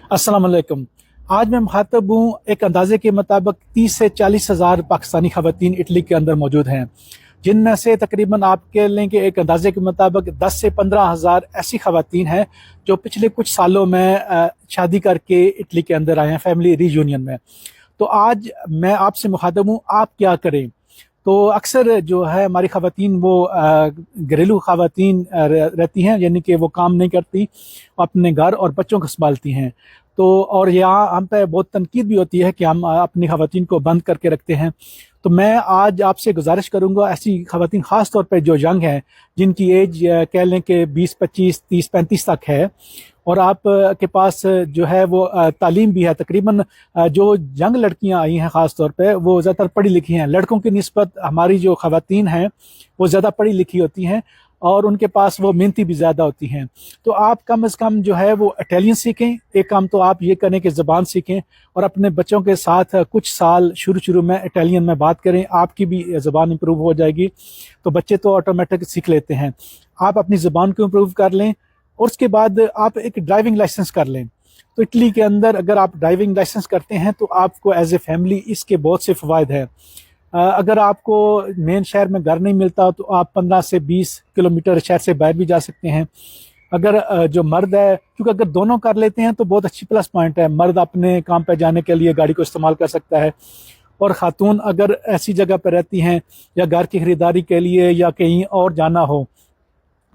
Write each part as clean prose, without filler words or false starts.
अस्सलाम वालेकुम। आज मैं मुखातब हूँ एक अंदाजे के मुताबिक 30 से 40 हज़ार पाकिस्तानी ख़वातीन इटली के अंदर मौजूद हैं, जिनमें से तकरीबन आप कह लें कि एक अंदाजे के मुताबिक 10 से 15 हज़ार ऐसी ख़वातीन हैं जो पिछले कुछ सालों में शादी करके इटली के अंदर आए हैं फैमिली रीयूनियन में। तो आज मैं आपसे मुखातब हूँ, आप क्या करें। तो अक्सर जो है हमारी ख़वातीन वो घरेलू ख़वातीन रहती हैं, यानी कि वो काम नहीं करती, अपने घर और बच्चों को संभालती हैं। तो और यहाँ हम पे बहुत तनकीद भी होती है कि हम अपनी ख़वातीन को बंद करके रखते हैं। तो मैं आज आपसे गुजारिश करूँगा, ऐसी ख़वातीन ख़ास तौर पे जो यंग हैं, जिनकी एज कह लें कि 20, 25, 30, 35 तक है, और आप के पास जो है वो तालीम भी है। तकरीबन जो यंग लड़कियां आई हैं ख़ास तौर पे वो ज़्यादातर पढ़ी लिखी हैं। लड़कों की निस्बत हमारी जो ख़वातीन हैं वो ज़्यादा पढ़ी लिखी होती हैं और उनके पास वो मेहनती भी ज़्यादा होती हैं। तो आप कम से कम जो है वो इटालियन सीखें। एक काम तो आप ये करें कि ज़बान सीखें और अपने बच्चों के साथ कुछ साल शुरू में इटालियन में बात करें, आपकी भी ज़बान इम्प्रूव हो जाएगी। तो बच्चे तो ऑटोमेटिक सीख लेते हैं, आप अपनी ज़बान को इम्प्रूव कर लें और उसके बाद आप एक ड्राइविंग लाइसेंस कर लें। तो इटली के अंदर अगर आप ड्राइविंग लाइसेंस करते हैं तो आपको एज ए फैमिली इसके बहुत से फ़वाइद हैं। अगर आपको मेन शहर में घर नहीं मिलता तो आप 15 से 20 किलोमीटर शहर से बाहर भी जा सकते हैं। अगर जो मर्द है, क्योंकि अगर दोनों कर लेते हैं तो बहुत अच्छी प्लस पॉइंट है। मर्द अपने काम पे जाने के लिए गाड़ी को इस्तेमाल कर सकता है, और ख़ातून अगर ऐसी जगह पर रहती हैं या घर की खरीदारी के लिए या कहीं और जाना हो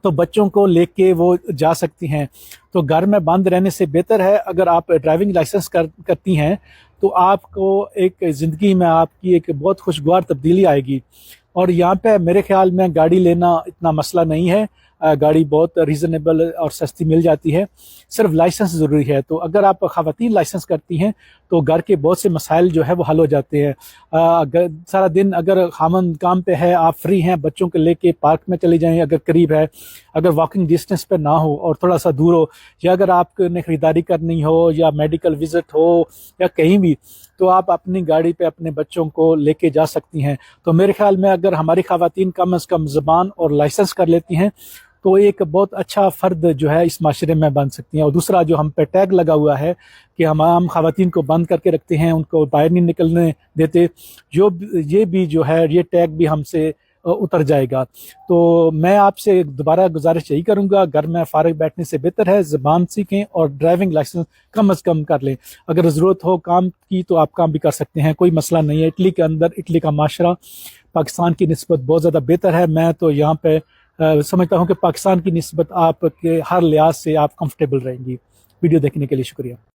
तो बच्चों को लेके वो जा सकती हैं। तो घर में बंद रहने से बेहतर है अगर आप ड्राइविंग लाइसेंस करती हैं तो आपको एक ज़िंदगी में आपकी एक बहुत खुशगवार तब्दीली आएगी। और यहाँ पे मेरे ख्याल में गाड़ी लेना इतना मसला नहीं है, गाड़ी बहुत रीज़नेबल और सस्ती मिल जाती है, सिर्फ लाइसेंस ज़रूरी है। तो अगर आप ख़वातीन लाइसेंस करती हैं तो घर के बहुत से मसाइल जो है वो हल हो जाते हैं। सारा दिन अगर खामन काम पे है, आप फ्री हैं, बच्चों को लेके पार्क में चले जाएं अगर करीब है, अगर वॉकिंग डिस्टेंस पे ना हो और थोड़ा सा दूर हो, या अगर आपने ख़रीदारी करनी हो या मेडिकल विज़िट हो या कहीं भी, तो आप अपनी गाड़ी पे अपने बच्चों को लेके जा सकती हैं। तो मेरे ख्याल में अगर हमारी ख़वातीन कम अज़ कम ज़बान और लाइसेंस कर लेती हैं तो एक बहुत अच्छा फ़र्द जो है इस माशरे में बन सकती हैं। और दूसरा जो हम पे टैग लगा हुआ है कि हम ख़वातीन को बंद करके रखते हैं, उनको बाहर नहीं निकलने देते, ये भी जो है ये टैग भी हमसे उतर जाएगा। तो मैं आपसे दोबारा गुजारिश यही करूंगा, घर में फ़ारिग बैठने से बेहतर है ज़बान सीखें और ड्राइविंग लाइसेंस कम अज़ कम कर लें। अगर ज़रूरत हो काम की तो आप काम भी कर सकते हैं, कोई मसला नहीं है। इटली के अंदर इटली का माशरा पाकिस्तान की निस्बत बहुत ज़्यादा बेहतर है। मैं तो यहाँ पे समझता हूँ कि पाकिस्तान की निस्बत आपके हर लिहाज से आप कंफर्टेबल रहेंगी। वीडियो देखने के लिए शुक्रिया।